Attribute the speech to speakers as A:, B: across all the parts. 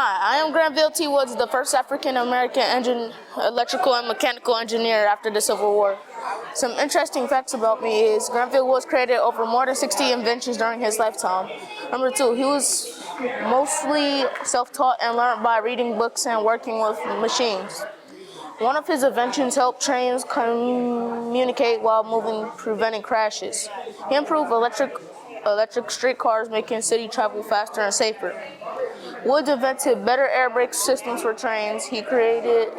A: Hi, I am Granville T. Woods, the first African-American electrical and mechanical engineer after the Civil War. Some interesting facts about me is Granville Woods created over more than 60 inventions during his lifetime. Number 2, he was mostly self-taught and learned by reading books and working with machines. One of his inventions helped trains communicate while moving, preventing crashes. He improved electric streetcars, making city travel faster and safer. Woods invented better air brake systems for trains. He created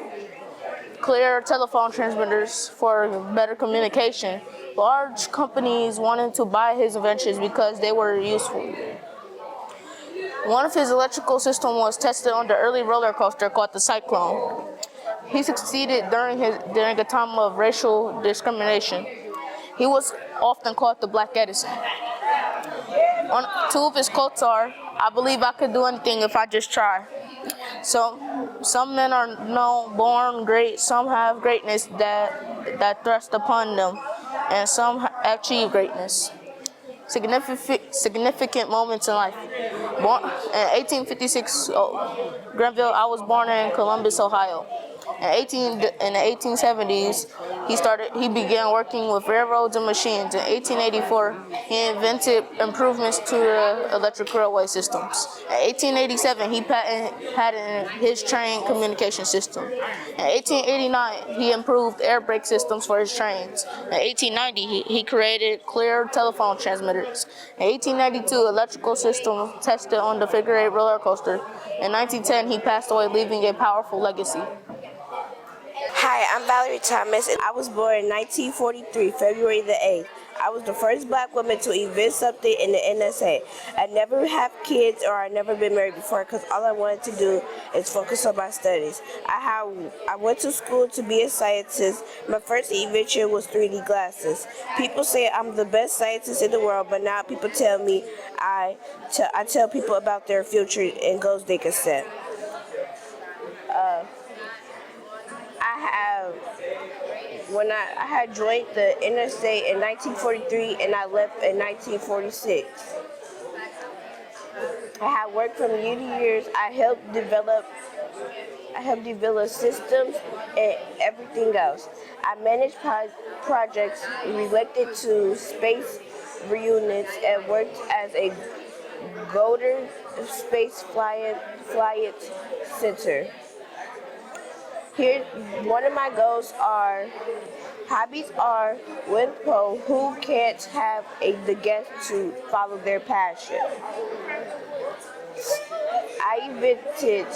A: clear telephone transmitters for better communication. Large companies wanted to buy his inventions because they were useful. One of his electrical systems was tested on the early roller coaster called the Cyclone. He succeeded during a time of racial discrimination. He was often called the Black Edison. Two of his quotes are, "I believe I could do anything if I just try." So, some men are born great, some have greatness that thrust upon them, and some achieve greatness. Significant moments in life. Born in 1856, Granville, I was born in Columbus, Ohio. In the 1870s, he began working with railroads and machines. In 1884, he invented improvements to the electric railway systems. In 1887, he patented his train communication system. In 1889, he improved air brake systems for his trains. In 1890, he created clear telephone transmitters. In 1892, electrical system tested on the figure-8 roller coaster. In 1910, he passed away, leaving a powerful legacy.
B: Hi, I'm Valerie Thomas, and I was born in 1943, February the 8th. I was the first black woman to invent something in the NSA. I never have kids or I've never been married before because all I wanted to do is focus on my studies. I went to school to be a scientist. My first invention was 3D glasses. People say I'm the best scientist in the world, but now people tell me I tell people about their future and goals they can set. I had joined the NSA in 1943 and I left in 1946. I had worked from year to years. I helped develop systems and everything else. I managed projects related to space reunits and worked as a Goddard Space Flight Center. Here, one of my hobbies are with people who can't have the guts to follow their passion. I invented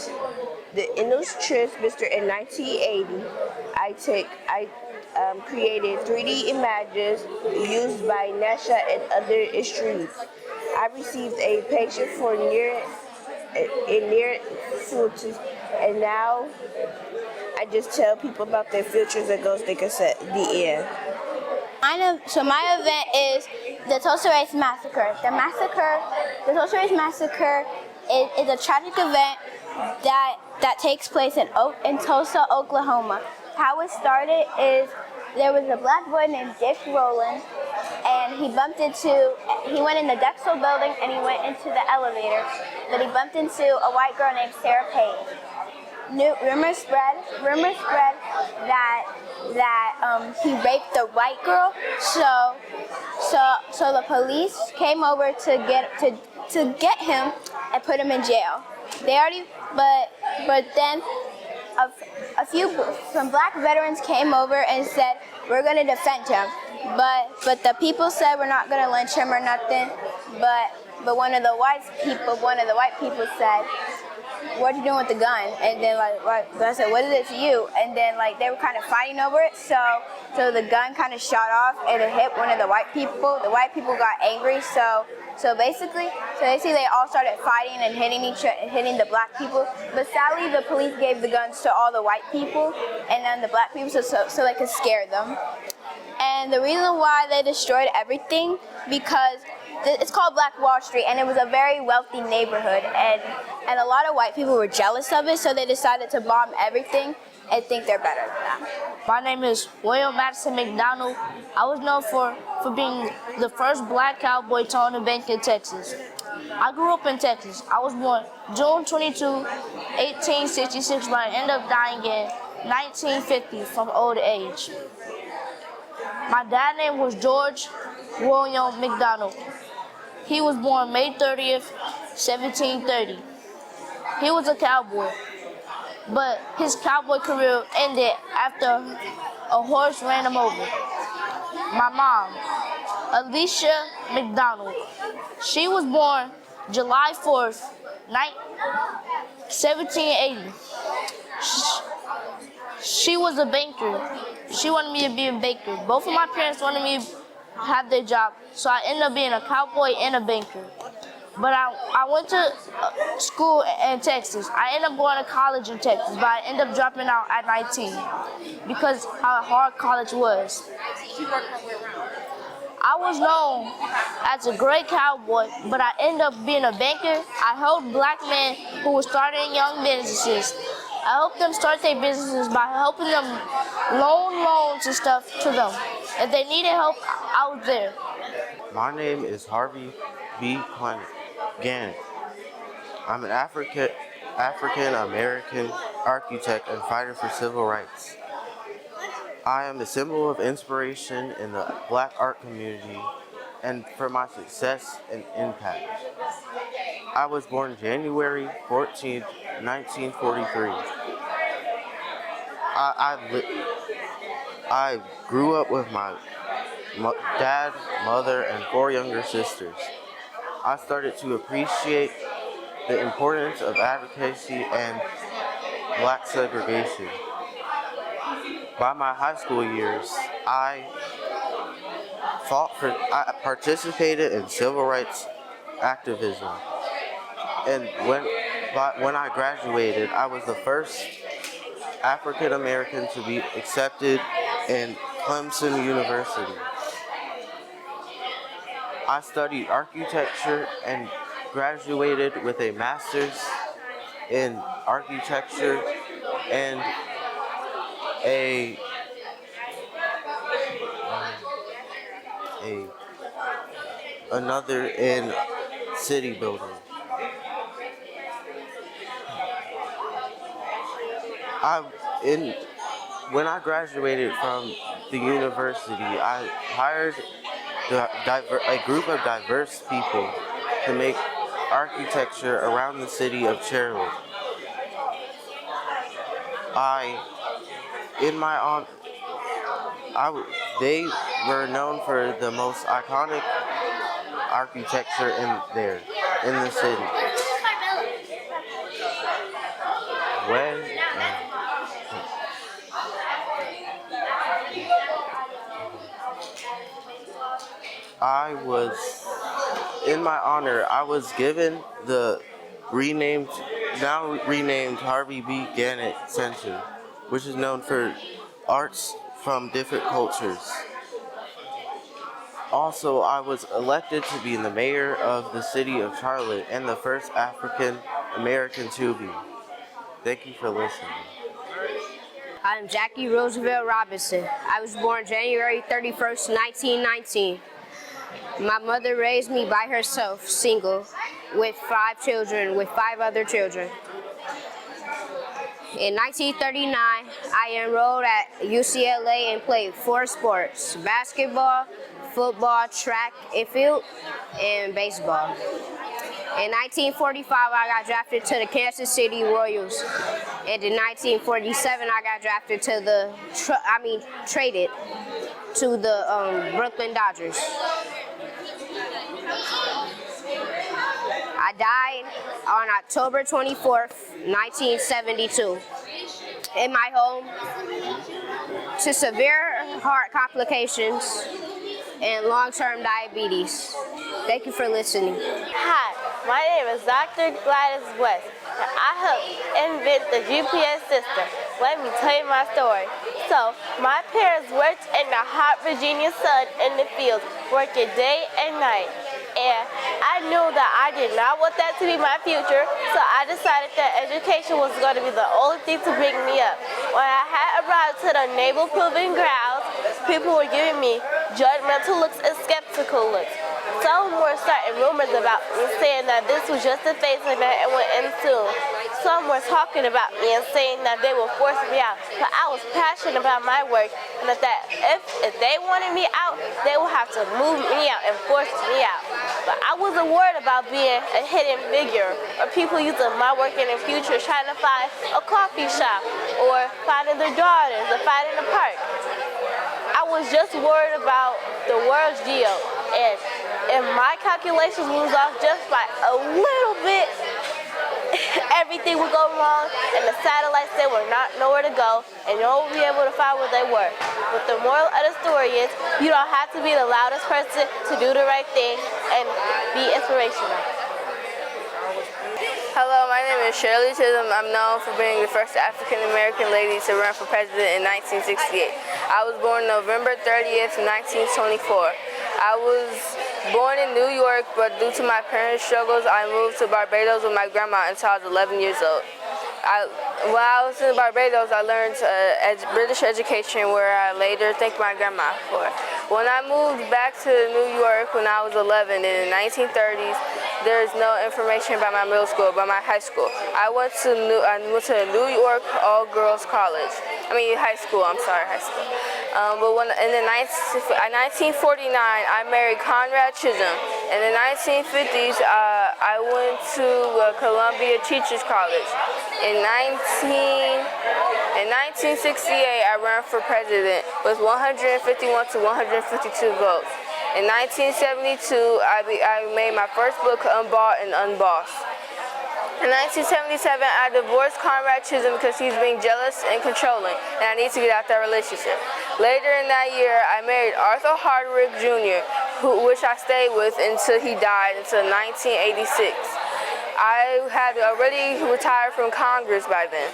B: the Inus transistor in 1980. I created 3D images used by NASA and other institutes. I received a patient for near futures, and now I just tell people about their futures and goals they can set. The end.
C: My event is the Tulsa Race Massacre. The Tulsa Race Massacre is a tragic event that takes place in Tulsa, Oklahoma. How it started is there was a black boy named Dick Rowland, and he went in the Dexel building and he went into the elevator, but he bumped into a white girl named Sarah Page. Rumors spread that he raped the white girl. So the police came over to get him and put him in jail. But then some black veterans came over and said, "We're going to defend him." But the people said, "We're not going to lynch him or nothing." But one of the white people said, "What are you doing with the gun?" And then I said, "What is it to you?" And then they were kind of fighting over it. So the gun kind of shot off and it hit one of the white people. The white people got angry. So basically they all started fighting and hitting the black people. But sadly, the police gave the guns to all the white people and then the black people so they could scare them. And the reason why they destroyed everything because it's called Black Wall Street, and it was a very wealthy neighborhood, and a lot of white people were jealous of it, so they decided to bomb everything and think they're better than that.
A: My name is William Madison McDonald. I was known for being the first black cowboy to own a bank in Texas. I grew up in Texas. I was born June 22, 1866, but I ended up dying in 1950 from old age. My dad's name was George William McDonald. He was born May 30th, 1730. He was a cowboy, but his cowboy career ended after a horse ran him over. My mom, Alicia McDonald, she was born July 4th, 1780. She was a banker. She wanted me to be a baker. Both of my parents wanted me to have their job, so I ended up being a cowboy and a banker. But I went to school in Texas. I ended up going to college in Texas, but I ended up dropping out at 19 because how hard college was. I was known as a great cowboy, but I ended up being a banker. I helped black men who were starting young businesses. I helped them start their businesses by helping them loans and stuff to them. If they needed help, I was there.
D: My name is Harvey B. Gannett. I'm an African-American architect and fighter for civil rights. I am a symbol of inspiration in the Black art community and for my success and impact. I was born January 14th, 1943. I grew up with my dad, mother, and 4 younger sisters. I started to appreciate the importance of advocacy and Black segregation. By my high school years, I participated in civil rights activism. And when I graduated, I was the first African American to be accepted in Clemson University. I studied architecture and graduated with a master's in architecture and another in city building. When I graduated from the university, I hired a group of diverse people to make architecture around the city of Charlotte. They were known for the most iconic architecture in the city. In my honor, I was given the now renamed Harvey B. Gannett Center, which is known for arts from different cultures. Also, I was elected to be the mayor of the city of Charlotte and the first African American to be. Thank you for listening.
E: I'm Jackie Roosevelt Robinson. I was born January 31st, 1919. My mother raised me by herself, single, with 5 other children. In 1939, I enrolled at UCLA and played 4 sports: basketball, football, track and field, and baseball. In 1945, I got drafted to the Kansas City Royals. And in 1947, I got drafted to traded to the Brooklyn Dodgers. I died on October 24th, 1972, in my home to severe heart complications and long-term diabetes. Thank you for listening.
F: Hi, my name is Dr. Gladys West, and I helped invent the GPS system. Let me tell you my story. So, my parents worked in the hot Virginia sun in the fields, working day and night. And I knew that I did not want that to be my future, so I decided that education was going to be the only thing to bring me up. When I had arrived to the naval proving grounds, people were giving me judgmental looks and skeptical looks. some were starting rumors about me, saying that this was just a phase and that it would end soon. Some were talking about me and saying that they would force me out, but I was passionate about my work, and that if they wanted me out, they would have to move me out and force me out. But I wasn't worried about being a hidden figure or people using my work in the future trying to find a coffee shop or finding their daughters or finding a park. I was just worried about the world's geo, and if my calculations was off just by a little bit, everything would go wrong, and the satellites, they would not know where to go, and no one would be able to find where they were. But the moral of the story is, you don't have to be the loudest person to do the right thing and be inspirational.
A: Hello, my name is Shirley Chisholm. I'm known for being the first African-American lady to run for president in 1968. I was born November 30th, 1924. I was born in New York, but due to my parents' struggles, I moved to Barbados with my grandma until I was 11 years old. While I was in Barbados, I learned British education, where I later thanked my grandma for. When I moved back to New York when I was 11 in the 1930s, there is no information about my middle school, about my high school. I went to New York All-Girls College. High school. But in 1949, I married Conrad Chisholm. In the 1950s, I went to Columbia Teachers College. In 1968, I ran for president with 151 to 152 votes. In 1972, I made my first book, Unbought and Unbossed. In 1977, I divorced Conrad Chisholm because he's being jealous and controlling, and I need to get out that relationship. Later in that year, I married Arthur Hardwick Jr., which I stayed with until he died, until 1986. I had already retired from Congress by then.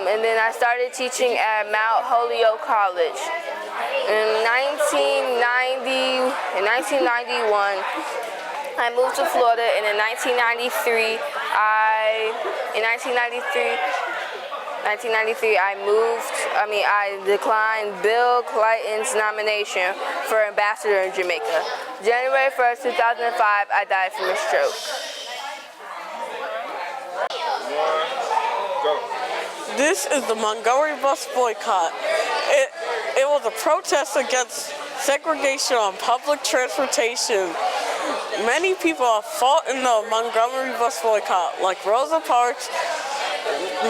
A: And then I started teaching at Mount Holyoke College. In 1991, I moved to Florida, and in 1993, I declined Bill Clinton's nomination for ambassador in Jamaica. January 1st, 2005, I died from a stroke.
G: This is the Montgomery bus boycott. It was a protest against segregation on public transportation. Many people have fought in the Montgomery bus boycott, like Rosa Parks,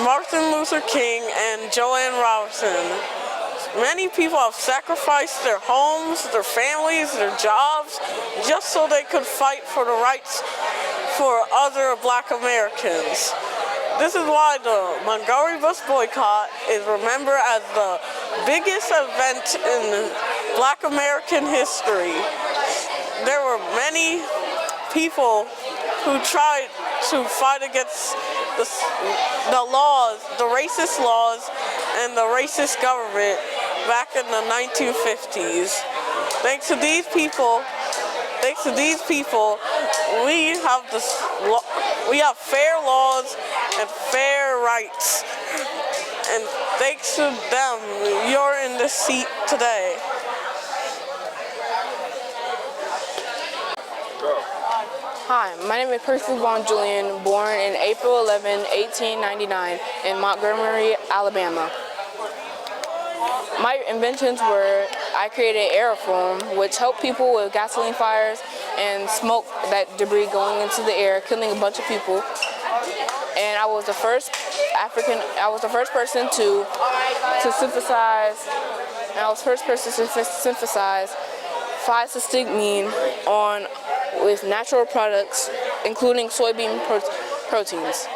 G: Martin Luther King, and Joanne Robinson. Many people have sacrificed their homes, their families, their jobs, just so they could fight for the rights for other Black Americans. This is why the Montgomery bus boycott is remembered as the biggest event in Black American history. There were many people who tried to fight against the laws, the racist laws, and the racist government back in the 1950s. Thanks to these people, we have fair laws and fair rights. And thanks to them, you're in this seat today.
A: Hi, my name is Percy Vaughn Julian, born in April 11, 1899 in Montgomery, Alabama. My inventions were, I created aerofoam, which helped people with gasoline fires and smoke, that debris going into the air, killing a bunch of people. And I was the first person to synthesize 5-cystigmine with natural products, including soybean proteins.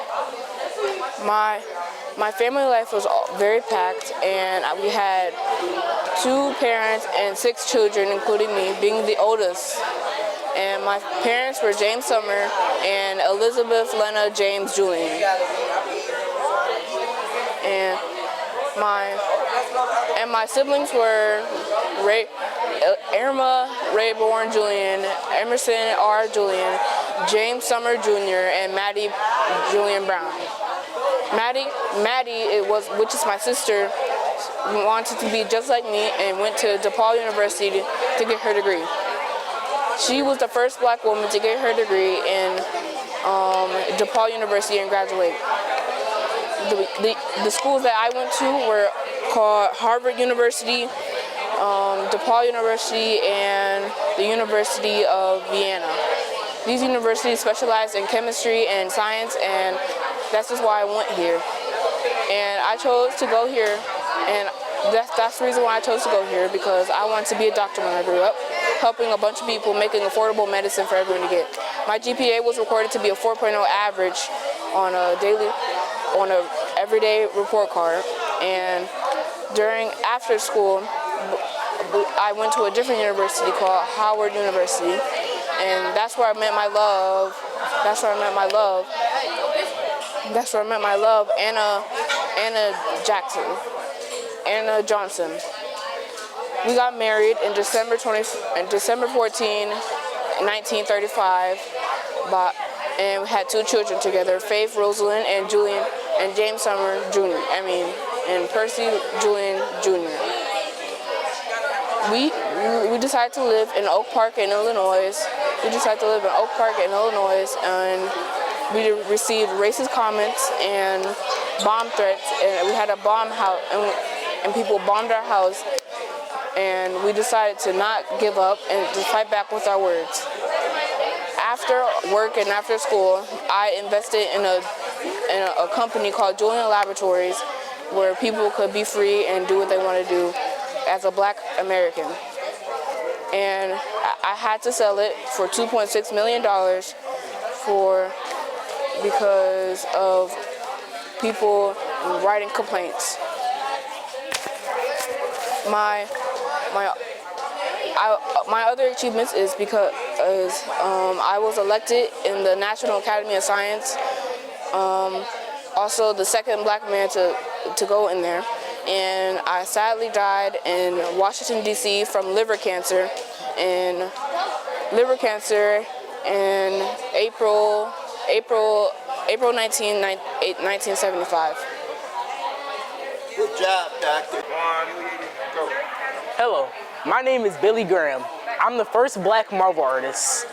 A: My family life was very packed, and we had 2 parents and 6 children, including me, being the oldest. And my parents were James Summer and Elizabeth Lena James Julian. And my siblings were Irma Rayborn Julian, Emerson R. Julian, James Summer Jr., and Maddie Julian Brown. Maddie, which is my sister, wanted to be just like me and went to DePaul University to get her degree. She was the first black woman to get her degree in DePaul University and graduate. The schools that I went to were called Harvard University, DePaul University, and the University of Vienna. These universities specialize in chemistry and science, and that's just why I went here. And I chose to go here, and that's the reason why I chose to go here, because I wanted to be a doctor when I grew up, helping a bunch of people, making affordable medicine for everyone to get. My GPA was recorded to be a 4.0 average on a everyday report card. And after school, I went to a different university called Howard University, and that's where I met my love. Anna Johnson. We got married in December 14, 1935, and we had 2 children together, Faith Rosalind and Julian and James Summer Jr. And Percy Julian Jr. We decided to live in Oak Park in Illinois. And we received racist comments and bomb threats, and we had a bomb house, and people bombed our house. And we decided to not give up and to fight back with our words. After work and after school, I invested in a company called Julian Laboratories, where people could be free and do what they want to do as a black American. And I had to sell it for $2.6 million because of people writing complaints. My other achievements is because I was elected in the National Academy of Science, also the second black man to go in there. And I sadly died in Washington, D.C. from liver cancer in April 19, 1975.
H: Good job, Doctor.
I: Hello, my name is Billy Graham. I'm the first black Marvel artist.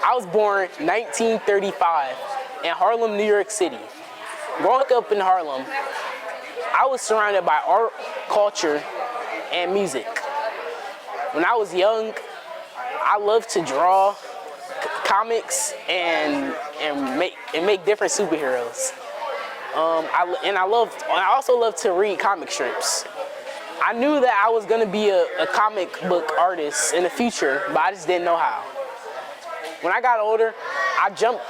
I: I was born 1935 in Harlem, New York City. Growing up in Harlem, I was surrounded by art, culture, and music. When I was young, I loved to draw comics and make different superheroes. I also loved to read comic strips. I knew that I was gonna be a comic book artist in the future, but I just didn't know how. When I got older, I jumped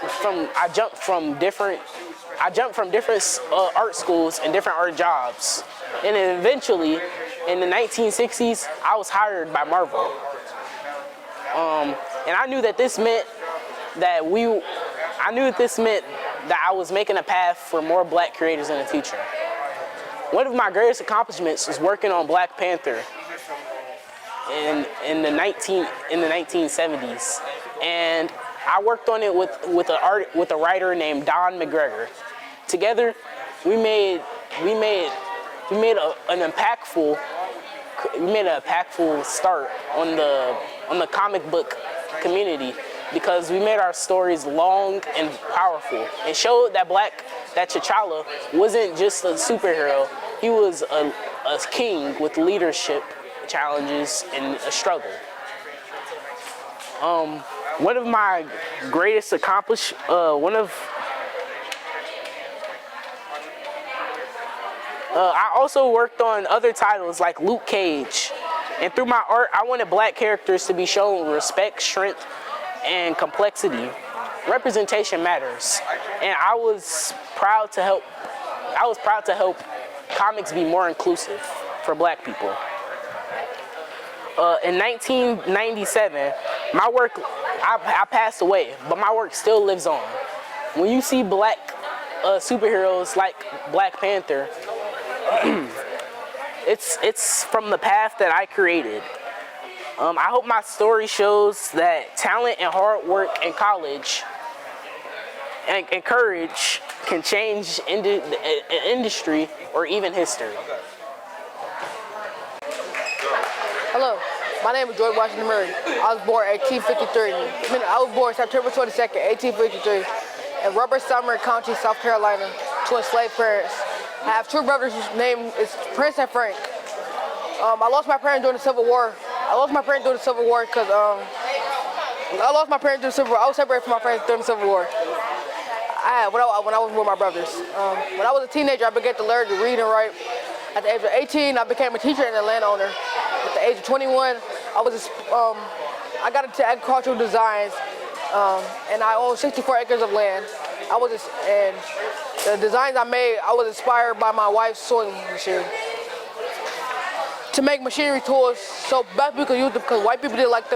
I: from different art schools and different art jobs, and then eventually, in the 1960s, I was hired by Marvel. And I knew that this meant that I was making a path for more black creators in the future. One of my greatest accomplishments was working on Black Panther in the 1970s, and I worked on it with a writer named Don McGregor. Together, we made an impactful start on the comic book community, because we made our stories long and powerful and showed that T'Challa wasn't just a superhero. He was a king with leadership challenges and a struggle. One of my greatest accomplishments, I also worked on other titles like Luke Cage. And through my art, I wanted black characters to be shown respect, strength, and complexity. Representation matters. And I was proud to help comics be more inclusive for black people. In 1997, my work, I passed away, but my work still lives on. When you see black superheroes like Black Panther, it's from the path that I created. I hope my story shows that talent and hard work in college and courage can change industry or even history.
A: Hello,
J: My name is George Washington Murray. I was born 1853. I was born September 22nd, 1853, in Rubber Summer County, South Carolina, to enslaved parents. I have two brothers whose name is Prince and Frank. I lost my parents during the Civil War. I was separated from my parents during the Civil War. When I was with my brothers. When I was a teenager, I began to learn to read and write. At the age of 18, I became a teacher and a landowner. At the age of 21, I got into agricultural designs, and I own 64 acres of land. And the designs I made, I was inspired by my wife's sewing machine to make machinery tools so black people could use them, because white people didn't like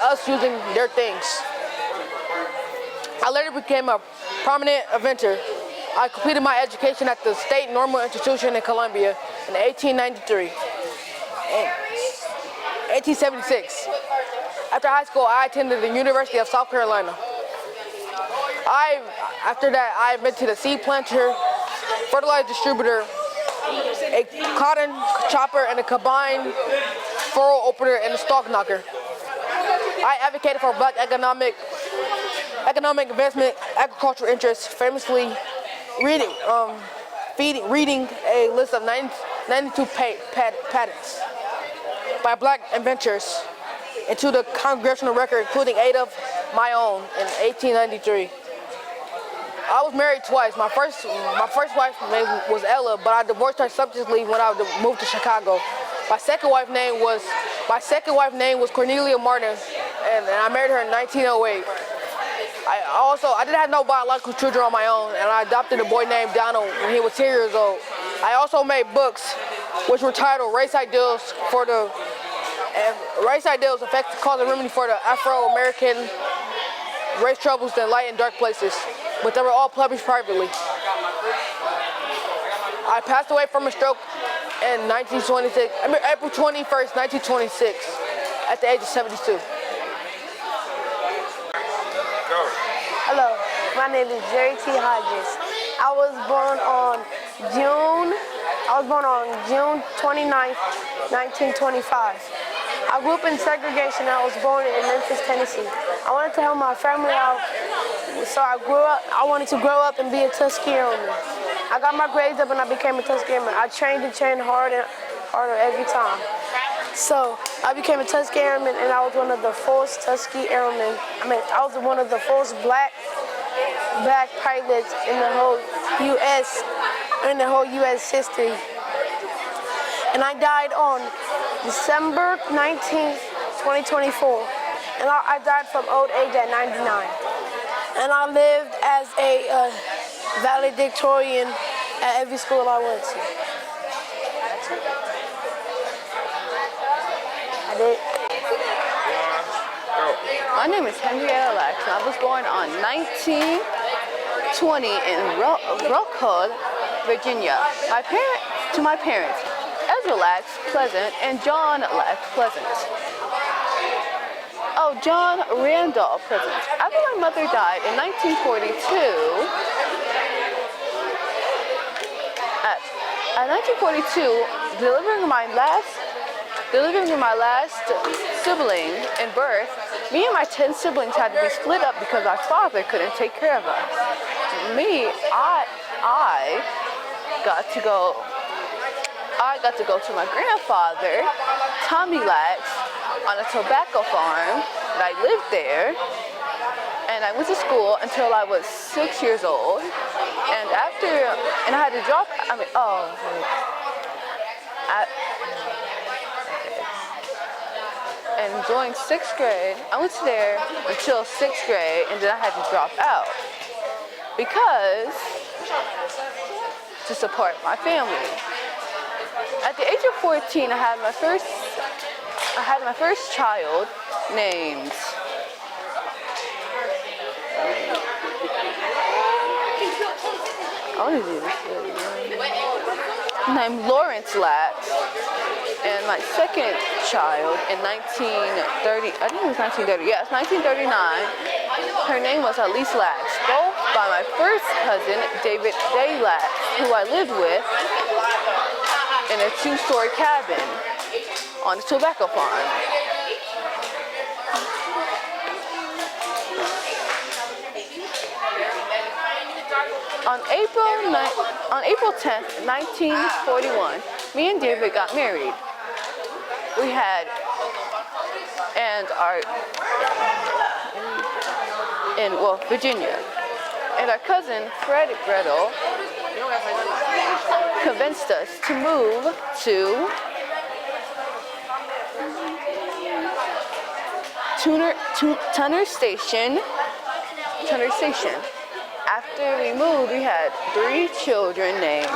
J: us using their things. I later became a prominent inventor. I completed my education at the State Normal Institution in Columbia in 1893. In 1876. After high school, I attended the University of South Carolina. After that, I invented a seed planter, fertilizer distributor, a cotton chopper, and a combined furrow opener and a stalk knocker. I advocated for black economic advancement, agricultural interests, famously reading a list of 92 patents by black inventors into the congressional record, including 8 of my own in 1893. I was married twice. My first wife's name was Ella, but I divorced her subsequently when I moved to Chicago. My second wife's name was Cornelia Martin, and I married her in 1908. I didn't have no biological children on my own, and I adopted a boy named Donald when he was 10 years old. I also made books, which were titled Race Ideals, Effective Cause and Remedy for the Afro-American Race Troubles in Light and Dark Places, but they were all published privately. I passed away from a stroke in April 21st, 1926, at the age of 72.
K: Hello, my name is Jerry T. Hodges. I was born on June 29th, 1925. I grew up in segregation. I was born in Memphis, Tennessee. I wanted to help my family out, so I wanted to grow up and be a Tuskegee Airman. I got my grades up and I became a Tuskegee Airman. I trained harder every time. So I became a Tuskegee Airman, and I was one of the first Tuskegee Airmen. I was one of the first black pilots in the whole U.S. history. And I died on December 19th, 2024. And I died from old age at 99. And I lived as a valedictorian at every school I went to. That's it. I did.
L: My name is Henrietta Lax, and I was born on 1920 in Rockhold, Virginia. To my parents, Ezra Lax Pleasant and John Lax Pleasant. Oh, John Randolph Pleasant. After my mother died in 1942, at 1942, delivering my last sibling in birth, me and my 10 siblings had to be split up because our father couldn't take care of us. I got to go to my grandfather, Tommy Lax, on a tobacco farm, and I lived there. And I went to school until I was 6 years old. And I had to drop, and during 6th grade, I went there until 6th grade, and then I had to drop out to support my family. At the age of 14, I had my first child named Lawrence Lax, and my second child in 1930, I think it was 1930, yes, 1939, her name was Elise Lax, both by my first cousin, David Day Lax, who I lived with in a 2-story cabin on a tobacco farm. On April 10th, 1941, me and David got married. We had, Virginia. And our cousin, Fred Gretel, convinced us to move to Tunner Station. After we moved, we had 3 children named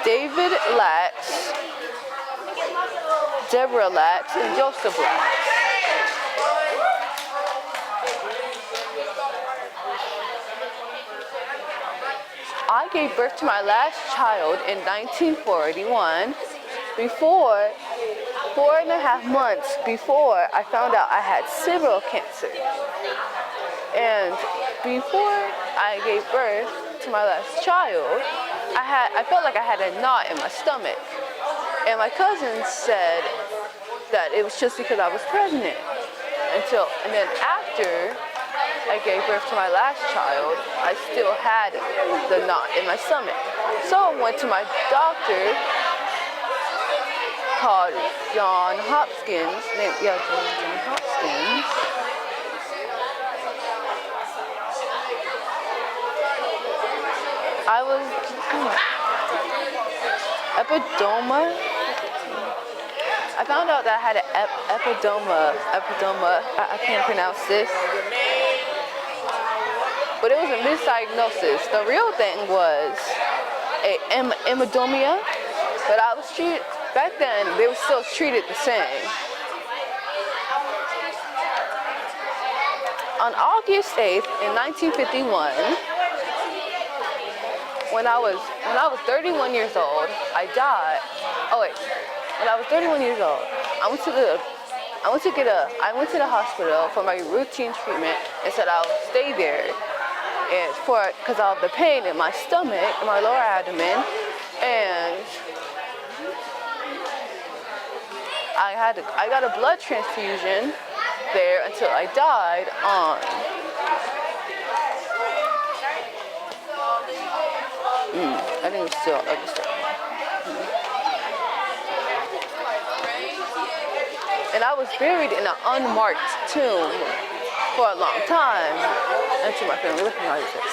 L: David Latz, Deborah Latz, and Joseph Latz. I gave birth to my last child in 1941, before 4.5 months before I found out I had cerebral cancer. And before I gave birth to my last child, I felt like I had a knot in my stomach. And my cousin said that it was just because I was pregnant. And then after I gave birth to my last child, I still had the knot in my stomach. So I went to my doctor called John Hopkins. John Hopkins. I was epidoma. I found out that I had an epidoma. I can't pronounce this. But it was a misdiagnosis. The real thing was a hemidomia, but I was treated, back then, they were still treated the same. On August 8th, in 1951, when I was 31 years old, I died. When I was 31 years old, I went to the hospital for my routine treatment and said I'll stay there because of the pain in my stomach, in my lower abdomen, and I got a blood transfusion there until I died on I think it's still August. And I was buried in an unmarked tomb for a long time until my family recognized it.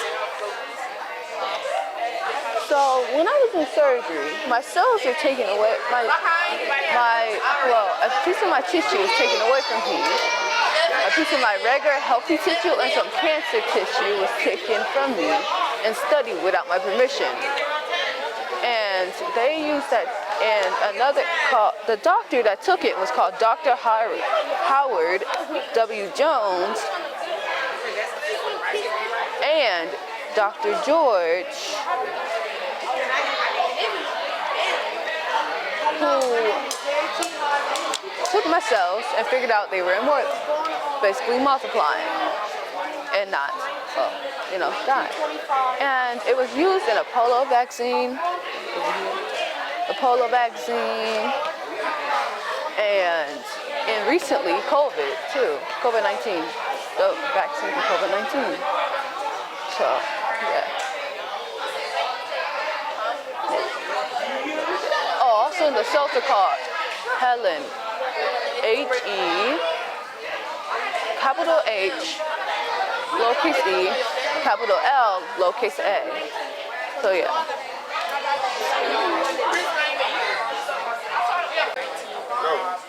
L: So when I was in surgery, my cells were taken away. A piece of my tissue was taken away from me. A piece of my regular healthy tissue and some cancer tissue was taken from me and studied without my permission. And they used that, and the doctor that took it was called Dr. Howard W. Jones, and Dr. George, who took my cells and figured out they were immortal, basically multiplying and not, dying. And it was used in a polio vaccine, and recently COVID too, COVID-19, the vaccine for COVID-19. So, yeah. Oh, also the cells are called Helen, H-E, capital H, lowercase e, capital L, lowercase a. So, yeah.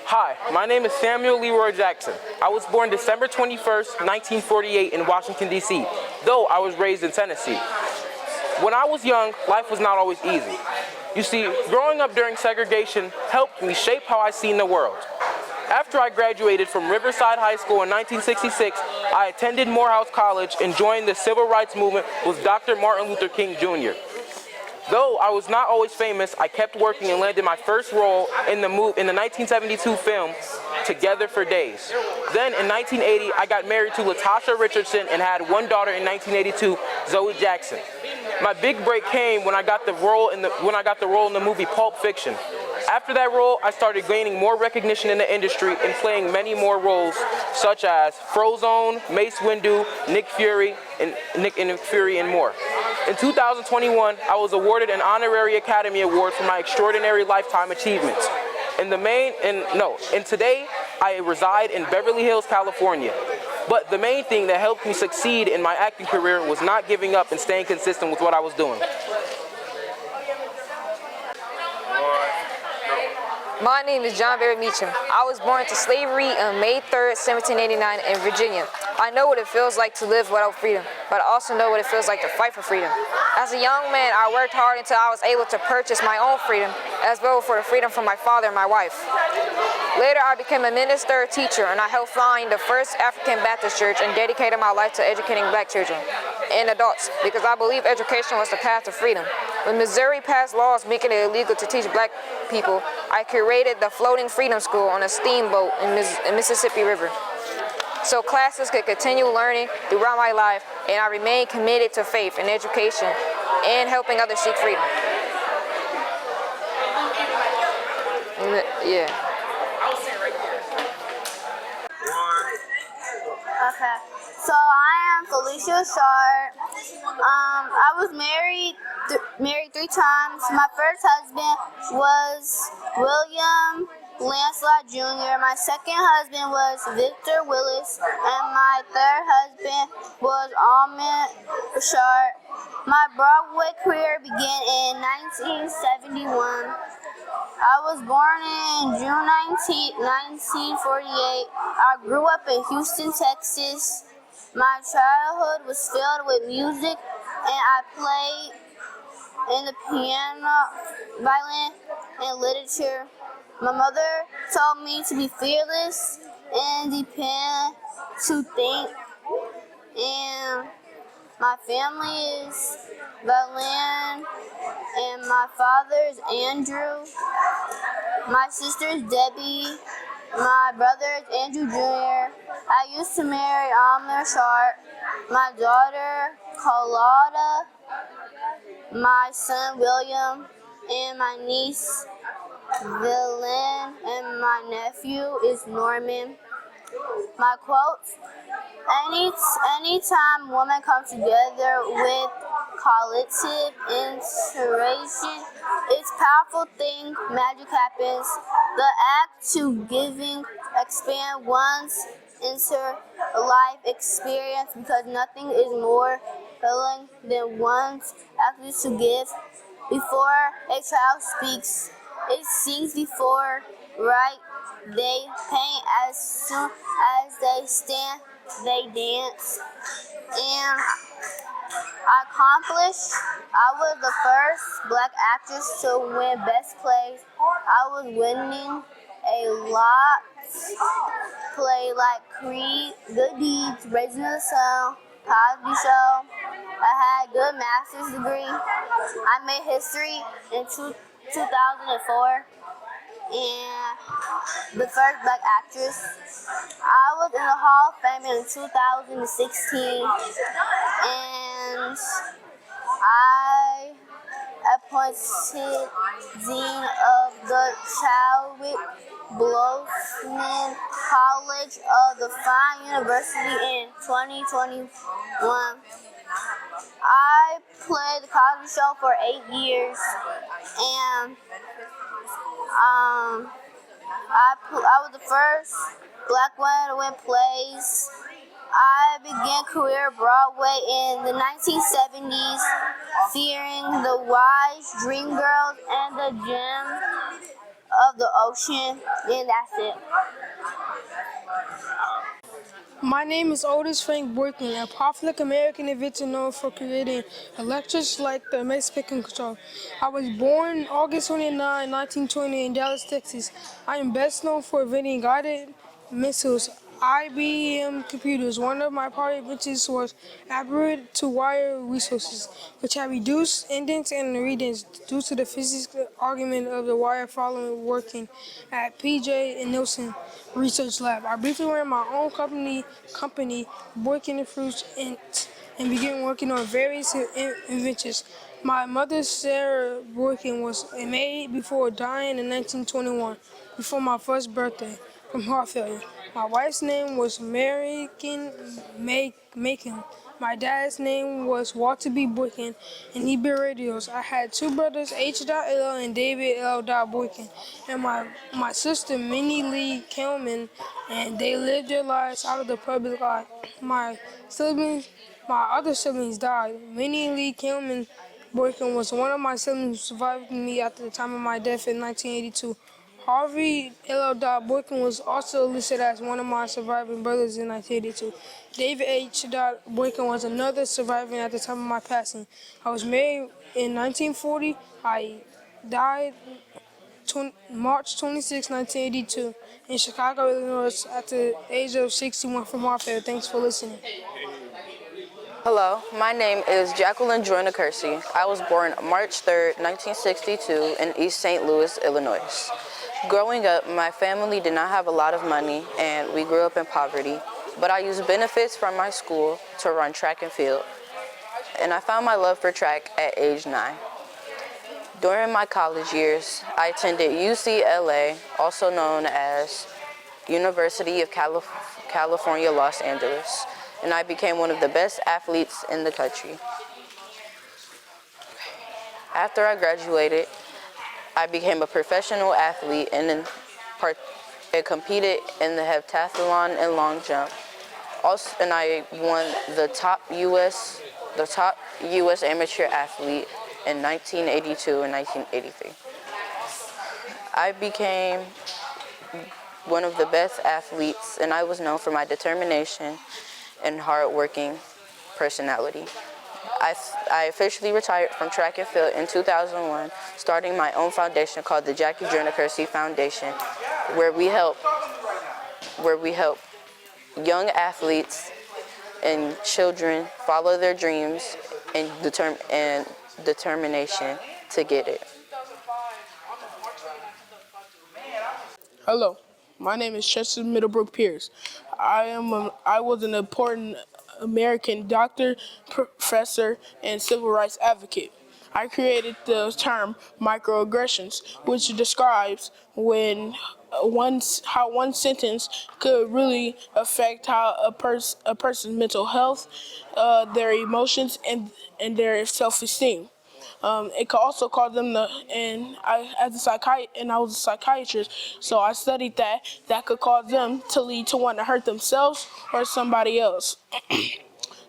M: Hi, my name is Samuel Leroy Jackson. I was born December 21st, 1948 in Washington, D.C., though I was raised in Tennessee. When I was young, life was not always easy. You see, growing up during segregation helped me shape how I seen the world. After I graduated from Riverside High School in 1966, I attended Morehouse College and joined the civil rights movement with Dr. Martin Luther King Jr. Though I was not always famous, I kept working and landed my first role in the 1972 film, Together for Days. Then in 1980, I got married to Latasha Richardson and had one daughter in 1982, Zoe Jackson. My big break came when I got the role in the movie Pulp Fiction. After that role, I started gaining more recognition in the industry and playing many more roles, such as Frozone, Mace Windu, Nick Fury, and more. In 2021, I was awarded an Honorary Academy Award for my extraordinary lifetime achievements. And today I reside in Beverly Hills, California. But the main thing that helped me succeed in my acting career was not giving up and staying consistent with what I was doing.
N: My name is John Barry Meacham. I was born into slavery on May 3rd, 1789 in Virginia. I know what it feels like to live without freedom, but I also know what it feels like to fight for freedom. As a young man, I worked hard until I was able to purchase my own freedom, as well for the freedom from my father and my wife. Later, I became a minister, teacher, and I helped found the first African Baptist church and dedicated my life to educating black children and adults because I believe education was the path to freedom. When Missouri passed laws making it illegal to teach black people, I created the Floating Freedom School on a steamboat in Mississippi River, so classes could continue learning throughout my life, and I remain committed to faith and education and helping others seek freedom. Yeah.
O: Okay, so I am Felicia Shard. I was married 3 times. My first husband was William Lancelot Jr. My second husband was Victor Willis, and my third husband was Almond Shard. My Broadway career began in 1971. I was born in June 1948. I grew up in Houston, Texas. My childhood was filled with music, and I played in the piano, violin, and literature. My mother told me to be fearless and independent, to think, and my family is violin, and my father is Andrew. My sister is Debbie. My brother is Andrew Jr. I used to marry Almer Sharp. My daughter, Carlotta. My son, William. And my niece, Villain. And my nephew is Norman. My quotes: anytime women come together with collective inspiration, it's a powerful thing, magic happens. The act to giving expand one's inner life experience because nothing is more fulfilling than one's ability to give. Before a child speaks, it sings. Before right, they paint. As soon as they stand, they dance. And accomplished. I was the first black actress to win Best Plays. I was winning a lot. Play like Creed, Good Deeds, Raising the Sun, Cosby Show. I had a good master's degree. I made history in 2004. And the first black actress. I was in the Hall of Fame in 2016, and I appointed Dean of the Chadwick Boseman College of the Fine University in 2021. I played the Cosby Show for 8 years, and I was the first black woman to win plays. I began career Broadway in the 1970s, featuring The Wise, Dreamgirls, and The Gem of the Ocean, and that's it.
K: My name is Otis Frank Boykin, a prolific American inventor known for creating electrics like the Mexican control. I was born August 29, 1920 in Dallas, Texas. I am best known for inventing guided missiles, IBM computers. One of my primary inventions was Avery-to-wire resources, which have reduced indents and redents due to the physical argument of the wire following working at P.J. and Nielsen Research Lab. I briefly ran my own company Boykin and Fruits, and began working on various inventions. My mother, Sarah Boykin, was a maid before dying in 1921, before my first birthday, from heart failure. My wife's name was Macon. My dad's name was Walter B. Boykin, and he built radios. I had two brothers, H.L. and David L. Boykin, and my sister, Minnie Lee Kelman, and they lived their lives out of the public eye. My other siblings died. Minnie Lee Kelman Boykin was one of my siblings who survived me at the time of my death in 1982. Harvey L. Boykin was also listed as one of my surviving brothers in 1982. David H. Boykin was another surviving at the time of my passing. I was married in 1940. I died March 26, 1982, in Chicago, Illinois, at the age of 61 from heart failure. Thanks for listening.
L: Hello, my name is Jacqueline Joyner Kersey. I was born March 3rd, 1962 in East St. Louis, Illinois. Growing up, my family did not have a lot of money and we grew up in poverty, but I used benefits from my school to run track and field, and I found my love for track at age 9. During my college years, I attended UCLA, also known as University of California, Los Angeles, and I became one of the best athletes in the country. After I graduated, I became a professional athlete and competed in the heptathlon and long jump. Also, and I won the top U.S. amateur athlete in 1982 and 1983. I became one of the best athletes, and I was known for my determination and hard-working personality. I officially retired from track and field in 2001, starting my own foundation called the Jackie Joyner Kersey Foundation, where we help young athletes and children follow their dreams and determination to get it.
P: Hello, my name is Chester Middlebrook Pierce. I was an important American doctor, professor, and civil rights advocate. I created the term microaggressions, which describes how one sentence could really affect how a person's mental health, their emotions, and their self-esteem. It could also cause them I was a psychiatrist, so I studied that could cause them to lead to want to hurt themselves or somebody else.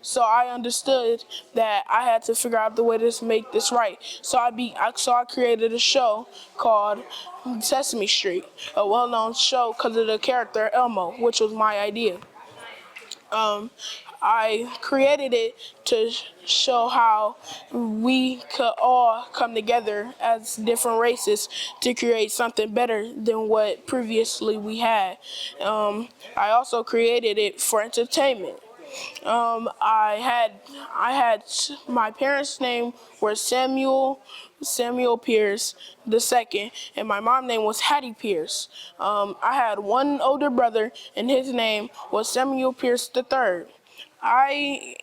P: So I understood that I had to figure out the way to make this right. So I created a show called Sesame Street, a well-known show because of the character Elmo, which was my idea. I created it to show how we could all come together as different races to create something better than what previously we had. I also created it for entertainment. I had my parents' name were Samuel Pierce II, and my mom's name was Hattie Pierce. I had one older brother, and his name was Samuel Pierce III. I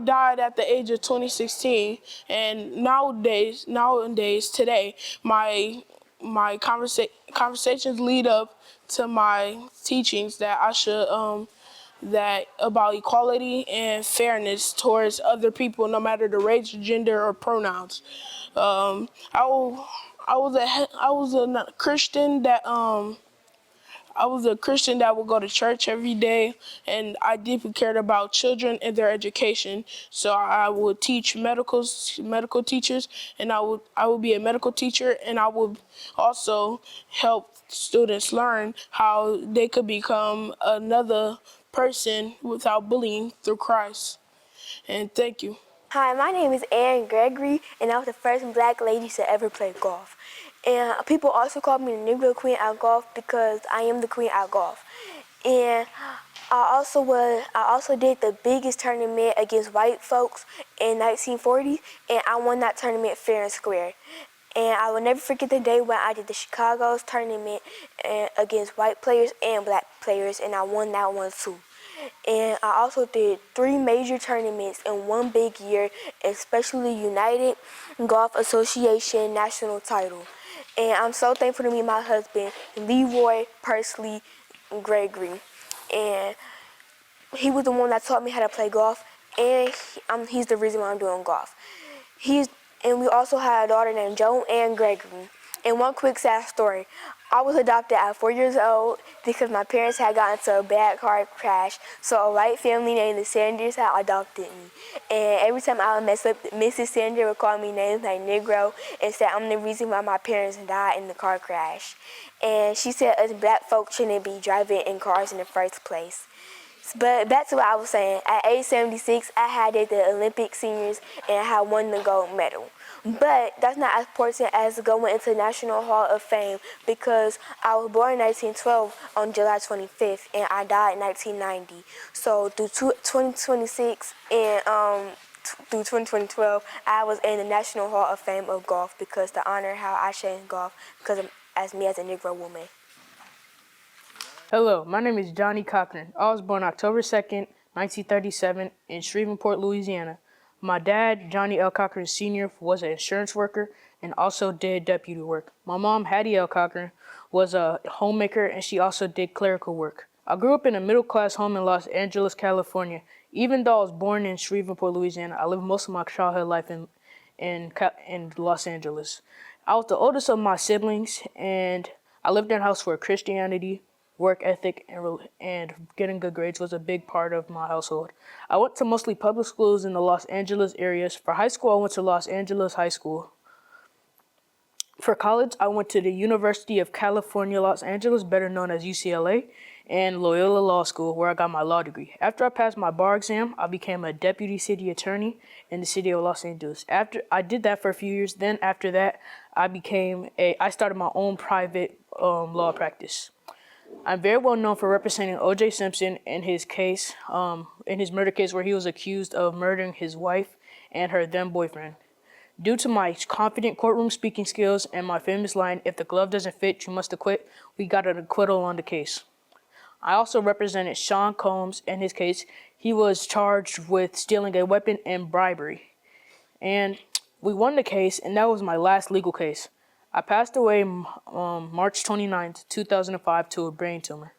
P: died at the age of 2016, and nowadays, today, my conversations lead up to my teachings that I should that about equality and fairness towards other people, no matter the race, gender, or pronouns. I was a Christian that would go to church every day, and I deeply cared about children and their education. So I would teach medical teachers, and I would be a medical teacher, and I would also help students learn how they could become another person without bullying through Christ. And thank you.
Q: Hi, my name is Ann Gregory, and I was the first black lady to ever play golf. And people also call me the Negro Queen at golf because I am the queen at golf. And I also did the biggest tournament against white folks in 1940, and I won that tournament fair and square. And I will never forget the day when I did the Chicago's tournament against white players and black players, and I won that one too. And I also did 3 major tournaments in one big year, especially United Golf Association national title. And I'm so thankful to meet my husband, Leroy Persley Gregory. And he was the one that taught me how to play golf, and he's the reason why I'm doing golf. And we also had a daughter named Joanne Gregory. And one quick sad story. I was adopted at 4 years old because my parents had gotten into a bad car crash, so a white family named the Sanders had adopted me. And every time I would mess up, Mrs. Sanders would call me names like Negro and say I'm the reason why my parents died in the car crash. And she said us black folks shouldn't be driving in cars in the first place. But back to what I was saying, at age 76, I had did the Olympic seniors and I had won the gold medal. But that's not as important as going into the National Hall of Fame because I was born in 1912 on July 25th and I died in 1990. So through 2026 and through 2012, I was in the National Hall of Fame of golf because to honor how I changed golf because of, as me as a Negro woman.
R: Hello, my name is Johnny Cochran. I was born October 2nd, 1937 in Shreveport, Louisiana. My dad, Johnny L. Cochran Sr., was an insurance worker and also did deputy work. My mom, Hattie L. Cochran, was a homemaker and she also did clerical work. I grew up in a middle-class home in Los Angeles, California. Even though I was born in Shreveport, Louisiana, I lived most of my childhood life in Los Angeles. I was the oldest of my siblings and I lived in a house where Christianity, work ethic, and getting good grades was a big part of my household. I went to mostly public schools in the Los Angeles areas. For high school, I went to Los Angeles High School. For college, I went to the University of California, Los Angeles, better known as UCLA, and Loyola Law School, where I got my law degree. After I passed my bar exam, I became a deputy city attorney in the city of Los Angeles. After I did that for a few years, then after that, I started my own private law practice. I'm very well known for representing O.J. Simpson in his case, in his murder case where he was accused of murdering his wife and her then boyfriend. Due to my confident courtroom speaking skills and my famous line, "If the glove doesn't fit, you must acquit," we got an acquittal on the case. I also represented Sean Combs in his case. He was charged with stealing a weapon and bribery. And we won the case, and that was my last legal case. I passed away March 29th, 2005 to a brain tumor.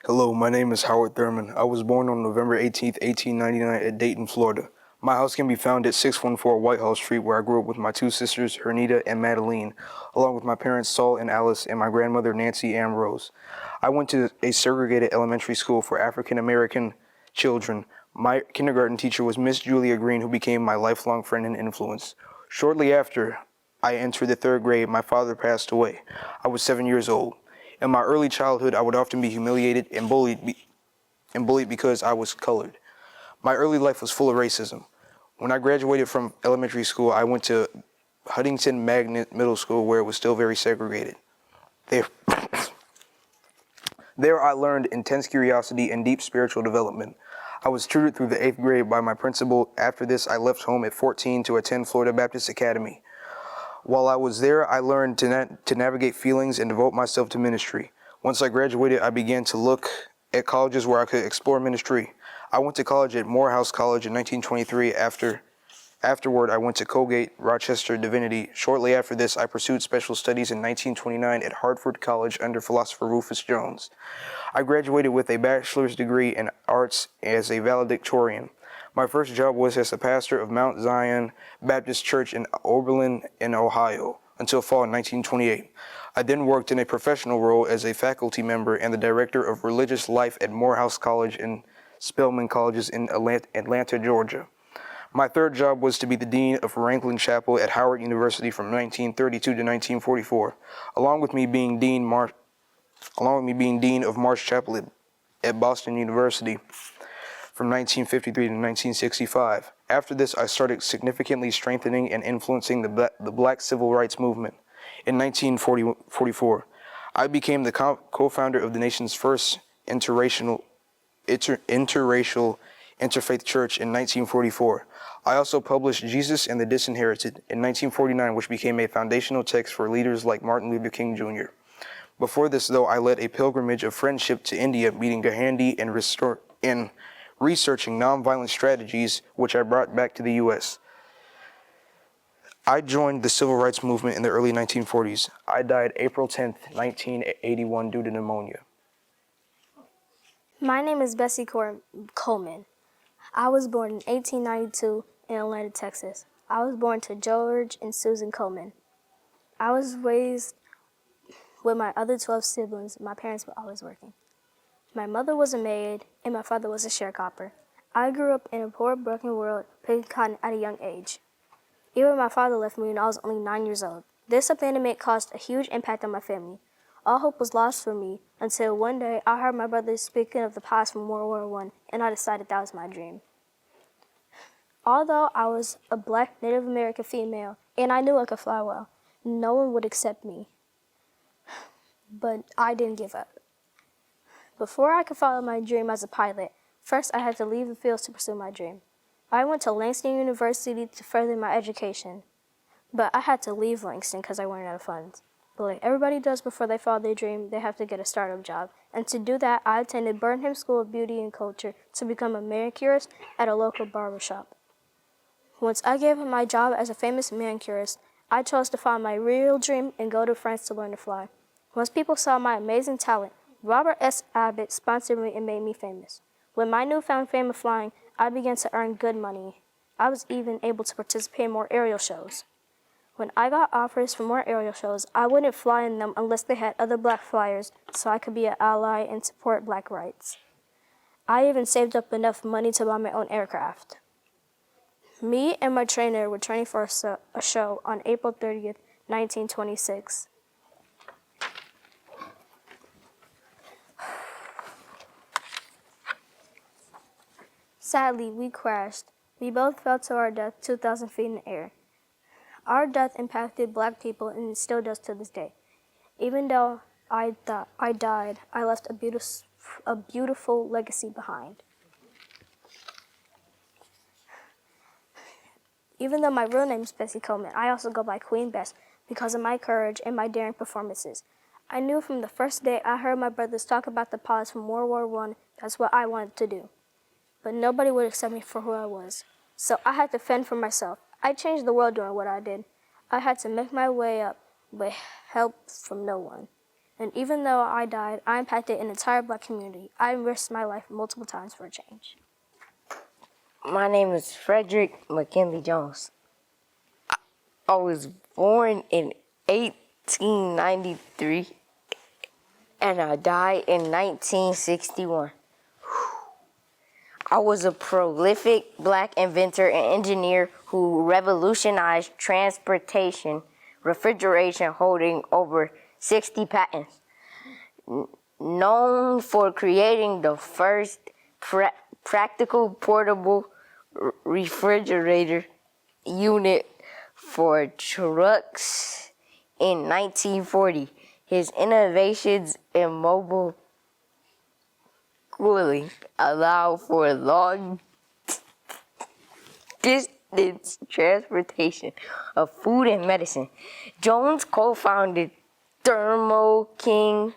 S: Hello, my name is Howard Thurman. I was born on November 18th, 1899 at Dayton, Florida. My house can be found at 614 White House Street, where I grew up with my 2 sisters, Hernita and Madeline, along with my parents Saul and Alice and my grandmother Nancy Ambrose. I went to a segregated elementary school for African American children. My kindergarten teacher was Miss Julia Green, who became my lifelong friend and influence. Shortly after I entered the 3rd grade, my father passed away. I was 7 years old. In my early childhood, I would often be humiliated and bullied because I was colored. My early life was full of racism. When I graduated from elementary school, I went to Huntington Magnet Middle School, where it was still very segregated. There I learned intense curiosity and deep spiritual development. I was tutored through the 8th grade by my principal. After this, I left home at 14 to attend Florida Baptist Academy. While I was there, I learned to navigate feelings and devote myself to ministry. Once I graduated, I began to look at colleges where I could explore ministry. I went to college at Morehouse College in 1923. Afterward, I went to Colgate, Rochester Divinity. Shortly after this, I pursued special studies in 1929 at Hartford College under philosopher Rufus Jones. I graduated with a bachelor's degree in arts as a valedictorian. My first job was as a pastor of Mount Zion Baptist Church in Oberlin, in Ohio, until fall in 1928. I then worked in a professional role as a faculty member and the director of religious life at Morehouse College and Spelman Colleges in Atlanta, Georgia. My third job was to be the dean of Franklin Chapel at Howard University from 1932 to 1944, along with me being dean of Marsh Chapel at Boston University from 1953 to 1965. After this, I started significantly strengthening and influencing the Black Civil Rights Movement. In 1944, I became the co-founder of the nation's first interracial interfaith church in 1944. I also published Jesus and the Disinherited in 1949, which became a foundational text for leaders like Martin Luther King Jr. Before this, though, I led a pilgrimage of friendship to India, meeting Gandhi and researching nonviolent strategies, which I brought back to the U.S. I joined the civil rights movement in the early 1940s. I died April 10th, 1981 due to pneumonia.
T: My name is Bessie Coleman. I was born in 1892 in Atlanta, Texas. I was born to George and Susan Coleman. I was raised with my other 12 siblings. My parents were always working. My mother was a maid and my father was a sharecropper. I grew up in a poor, broken world, picking cotton at a young age. Even my father left me when I was only 9 years old. This abandonment caused a huge impact on my family. All hope was lost for me until one day I heard my brother speaking of the past from World War I, and I decided that was my dream. Although I was a black Native American female and I knew I could fly well, no one would accept me. But I didn't give up. Before I could follow my dream as a pilot, first I had to leave the fields to pursue my dream. I went to Langston University to further my education, but I had to leave Langston because I ran out of funds. But like everybody does before they follow their dream, they have to get a startup job. And to do that, I attended Burnham School of Beauty and Culture to become a manicurist at a local barbershop. Once I gave up my job as a famous manicurist, I chose to follow my real dream and go to France to learn to fly. Once people saw my amazing talent, Robert S. Abbott sponsored me and made me famous. With my newfound fame of flying, I began to earn good money. I was even able to participate in more aerial shows. When I got offers for more aerial shows, I wouldn't fly in them unless they had other black flyers so I could be an ally and support black rights. I even saved up enough money to buy my own aircraft. Me and my trainer were training for a show on April 30th, 1926. Sadly, we crashed. We both fell to our death 2,000 feet in the air. Our death impacted black people and it still does to this day. Even though I died, I left a beautiful legacy behind. Even though my real name is Bessie Coleman, I also go by Queen Bess because of my courage and my daring performances. I knew from the first day I heard my brothers talk about the pilots from World War I, that's what I wanted to do. But nobody would accept me for who I was. So I had to fend for myself. I changed the world doing what I did. I had to make my way up with help from no one. And even though I died, I impacted an entire black community. I risked my life multiple times for a change.
U: My name is Frederick McKinley Jones. I was born in 1893 and I died in 1961. I was a prolific black inventor and engineer who revolutionized transportation, refrigeration, holding over 60 patents. Known for creating the first practical portable refrigerator unit for trucks in 1940. His innovations in mobile cooling allow for long distance transportation of food and medicine. Jones co-founded Thermo King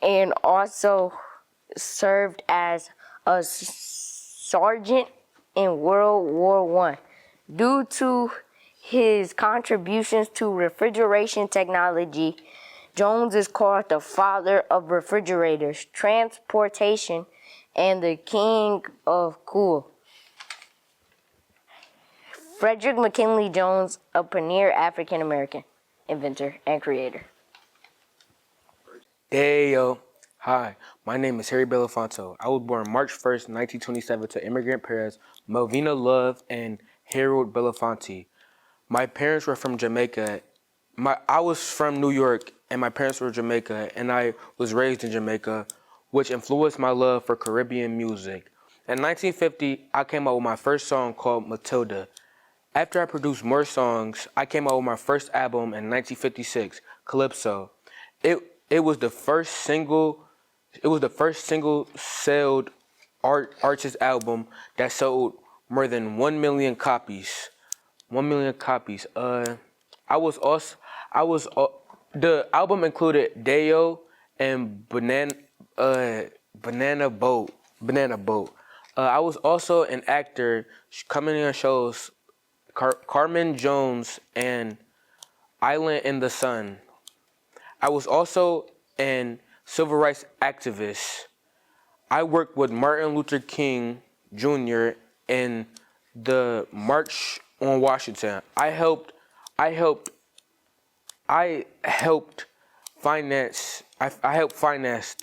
U: and also served as a sergeant in World War I. Due to his contributions to refrigeration technology, Jones is called the father of refrigerators, transportation, and the king of cool. Frederick McKinley Jones, a pioneer African-American inventor and creator.
M: Hey, yo. Hi, my name is Harry Belafonte. I was born March 1st, 1927 to immigrant parents Melvina Love and Harold Belafonte. My parents were from Jamaica. I was from New York and my parents were Jamaica, and I was raised in Jamaica, which influenced my love for Caribbean music. In 1950, I came out with my first song called Matilda. After I produced more songs, I came out with my first album in 1956, Calypso. It was the first single sold artist album that sold more than 1 million copies. 1 million copies. The album included Deo and Banana Boat. I was also an actor coming on shows Carmen Jones and Island in the Sun. I was also an civil rights activist. I worked with Martin Luther King Jr. in the March on Washington. I helped finance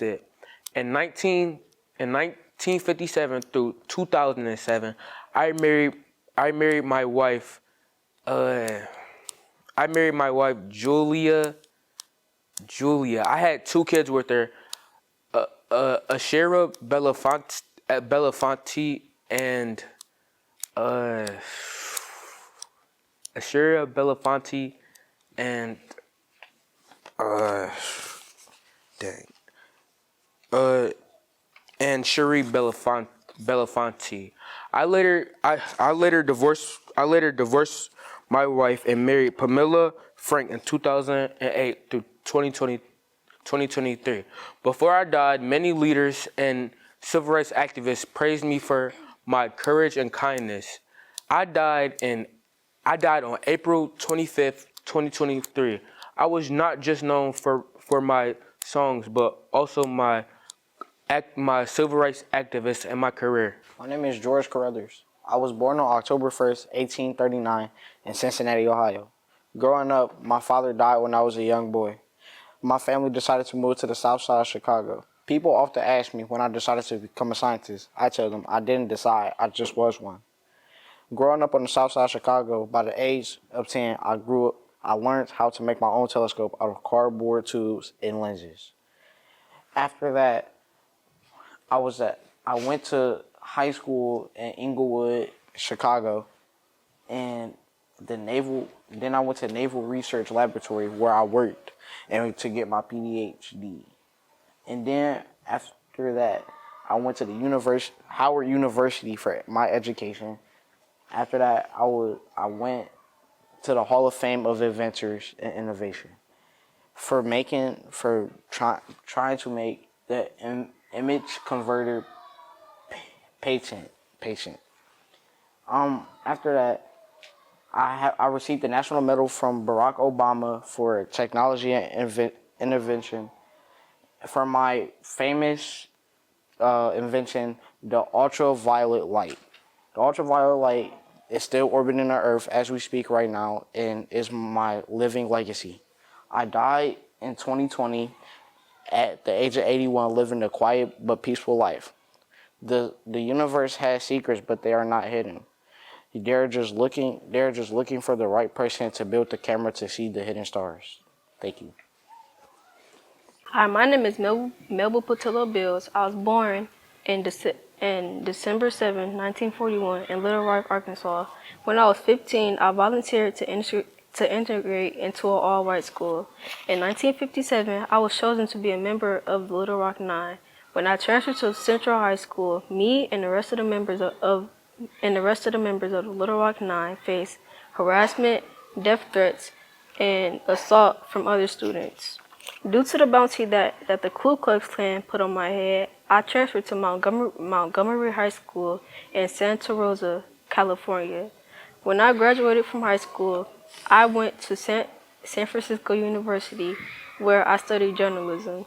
M: it. In 1957 through 2007, I married my wife Julia. I had 2 kids with her, Ashera Belafonte and Ashera Belafonte and and Cherie Belafonte. I later divorced my wife and married Pamela Frank in 2008 through 2023. Before I died, many leaders and civil rights activists praised me for my courage and kindness. I died on April 25th, 2023. I was not just known for my songs, but also my civil rights activist and my career.
B: My name is George Carruthers. I was born on October 1st, 1839 in Cincinnati, Ohio. Growing up, my father died when I was a young boy. My family decided to move to the south side of Chicago. People often ask me when I decided to become a scientist. I tell them I didn't decide, I just was one. Growing up on the south side of Chicago, by the age of 10, I learned how to make my own telescope out of cardboard tubes and lenses. After that, I went to high school in Inglewood, Chicago, and then I went to Naval Research Laboratory where I worked and to get my PhD. And then after that, I went to the Howard University for my education. After that, I went to the Hall of Fame of Inventors and Innovation for trying to make the image converter patient. After that, I received the National Medal from Barack Obama for technology and innovation for my famous invention, the ultraviolet light. The ultraviolet light is still orbiting the Earth as we speak right now and is my living legacy. I died in 2020 at the age of 81, living a quiet but peaceful life. The universe has secrets, but they are not hidden. They're just looking for the right person to build the camera to see the hidden stars. Thank you.
V: Hi, my name is Melba Patillo Bills. I was born in December 7, 1941 in Little Rock, Arkansas. When I was 15, I volunteered to integrate into an all-white school. In 1957, I was chosen to be a member of the Little Rock Nine. When I transferred to Central High School, me and the rest of the members of the Little Rock Nine faced harassment, death threats, and assault from other students. Due to the bounty that the Ku Klux Klan put on my head, I transferred to Montgomery High School in Santa Rosa, California. When I graduated from high school, I went to San Francisco University, where I studied journalism.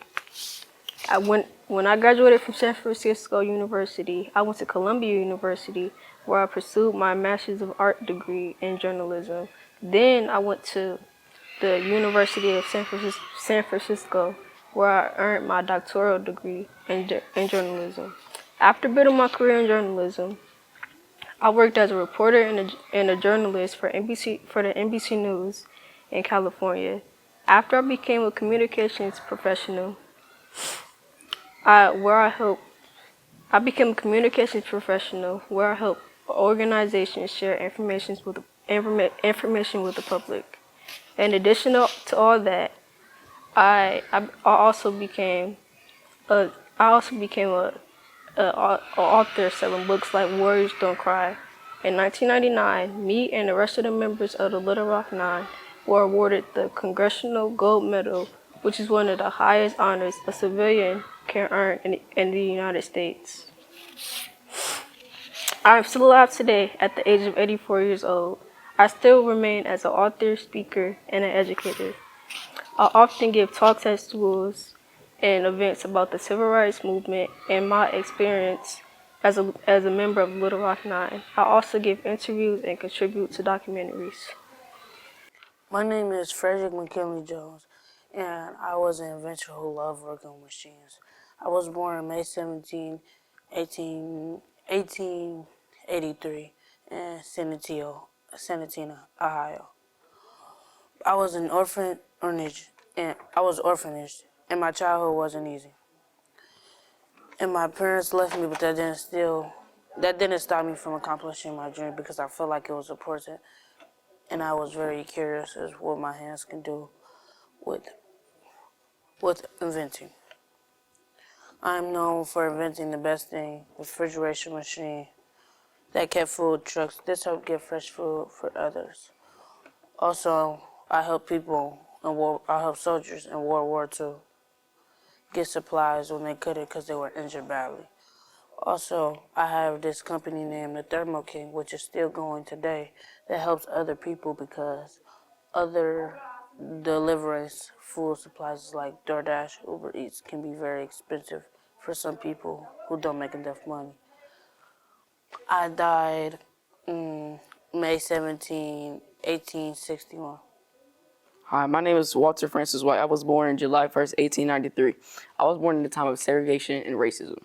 V: When I graduated from San Francisco University, I went to Columbia University, where I pursued my Master's of Art degree in journalism. Then I went to the University of San Francisco, where I earned my doctoral degree in journalism. After building my career in journalism, I worked as a reporter and a journalist for the NBC News in California. After I became a communications professional, I became a communications professional where I help organizations share information with the public. In addition to all that, I also became an author selling books like Warriors Don't Cry. In 1999, me and the rest of the members of the Little Rock Nine were awarded the Congressional Gold Medal which is one of the highest honors a civilian can earn in the United States. I am still alive today at the age of 84 years old. I still remain as an author, speaker, and an educator. I often give talks at schools and events about the civil rights movement and my experience as a member of Little Rock 9. I also give interviews and contribute to documentaries.
C: My name is Frederick McKinley Jones, and I was an inventor who loved working with machines. I was born on May 17, 1883 in Sanitina, Ohio. I was an orphanage, and and my childhood wasn't easy. And my parents left me, but that didn't stop me from accomplishing my dream because I felt like it was important, and I was very curious as what my hands can do with inventing. I'm known for inventing the best thing, refrigeration machine that kept food trucks. This helped get fresh food for others. Also, I helped soldiers in World War II get supplies when they couldn't because they were injured badly. Also, I have this company named the Thermo King, which is still going today, that helps other people because other deliverance food supplies like DoorDash, Uber Eats can be very expensive for some people who don't make enough money. I died May 17, 1861.
D: Hi, my name is Walter Francis White. I was born July 1st, 1893. I was born in the time of segregation and racism.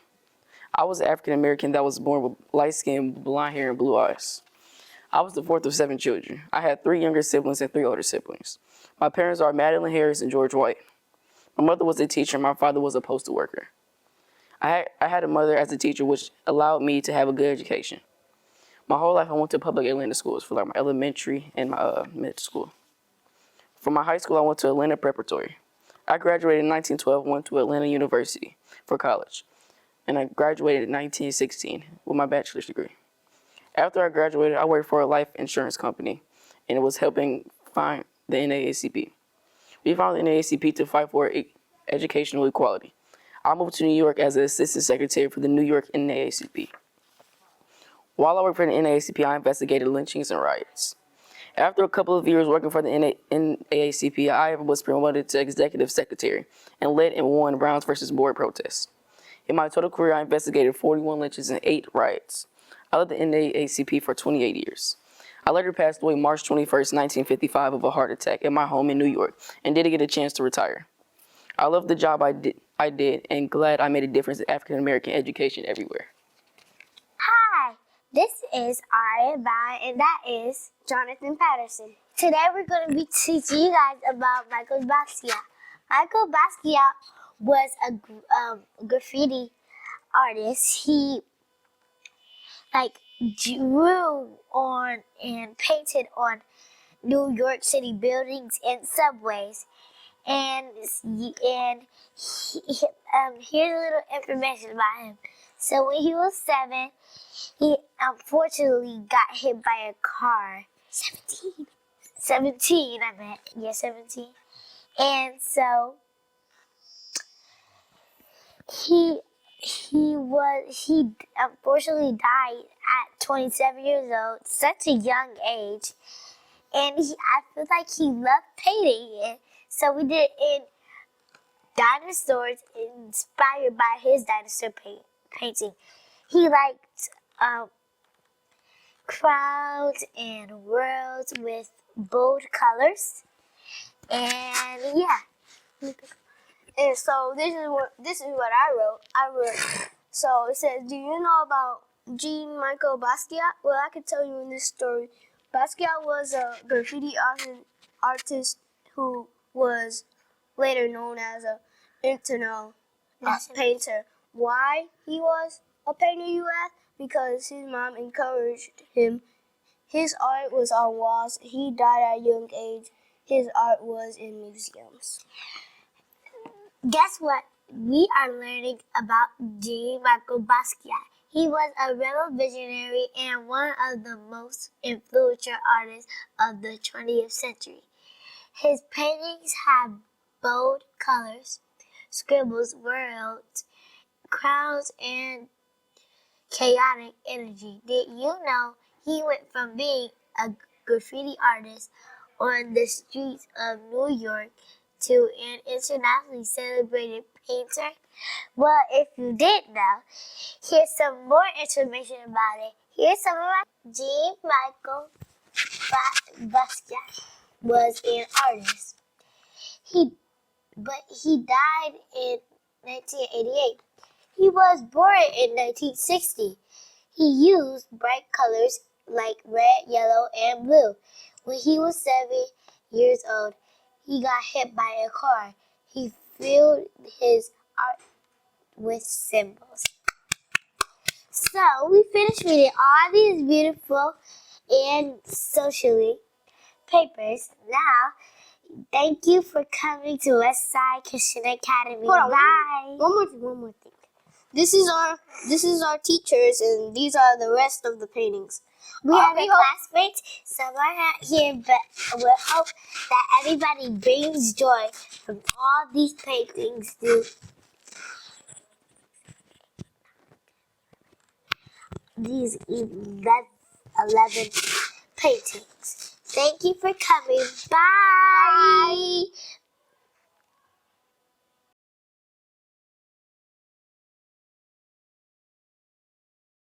D: I was an African American that was born with light skin, blonde hair, and blue eyes. I was the fourth of 7 children. I had 3 younger siblings and 3 older siblings. My parents are Madeline Harris and George White. My mother was a teacher and my father was a postal worker. I had a mother as a teacher, which allowed me to have a good education. My whole life I went to public Atlanta schools for like my elementary and my middle school. For my high school, I went to Atlanta Preparatory. I graduated in 1912 and went to Atlanta University for college. And I graduated in 1916 with my bachelor's degree. After I graduated, I worked for a life insurance company, and it was helping find the NAACP. We found the NAACP to fight for educational equality. I moved to New York as an assistant secretary for the New York NAACP. While I worked for the NAACP, I investigated lynchings and riots. After a couple of years working for the NAACP, I was promoted to executive secretary and led and won Browns versus Board protests. In my total career, I investigated 41 lynchings and 8 riots. I led the NAACP for 28 years. I later passed away March 21st, 1955 of a heart attack at my home in New York and didn't get a chance to retire. I love the job I did and glad I made a difference in African American education everywhere.
W: Hi, this is Aria, and that is Jonathan Patterson. Today we're going to be teaching you guys about Michael Basquiat. Michael Basquiat was a graffiti artist. He drew on and painted on New York City buildings and subways. And here's a little information about him. So when he was 7, he unfortunately got hit by a car. 17, I meant. Yeah, 17. And so he unfortunately died at 27 years old, such a young age. And I feel like he loved painting it. So we did in dinosaurs inspired by his dinosaur painting. He liked crowds and worlds with bold colors. And yeah. And so this is what I wrote. So it says, do you know about Jean-Michel Basquiat? Well, I could tell you in this story. Basquiat was a graffiti artist who was later known as an international painter. Why he was a painter, you ask? Because his mom encouraged him. His art was on walls. He died at a young age. His art was in museums. Guess what? We are learning about Jean-Michel Basquiat. He was a rebel visionary and one of the most influential artists of the 20th century. His paintings have bold colors, scribbles, worlds, crowds, and chaotic energy. Did you know he went from being a graffiti artist on the streets of New York to an internationally celebrated painter? Well, if you didn't know, here's some more information about it. Here's some of my Jean-Michel Basquiat was an artist. But he died in 1988. He was born in 1960. He used bright colors like red, yellow, and blue. When he was 7 years old, he got hit by a car. He filled his art with symbols. So we finished reading all these beautiful and socially papers. Now, thank you for coming to Westside Christian Academy.
O: Hold on,
W: Bye.
O: One more thing. This is our teachers, and these are the rest of the paintings.
W: We have classmates. Some are not here, but we hope that everybody brings joy from all these paintings. These 11 paintings. Thank you for coming. Bye.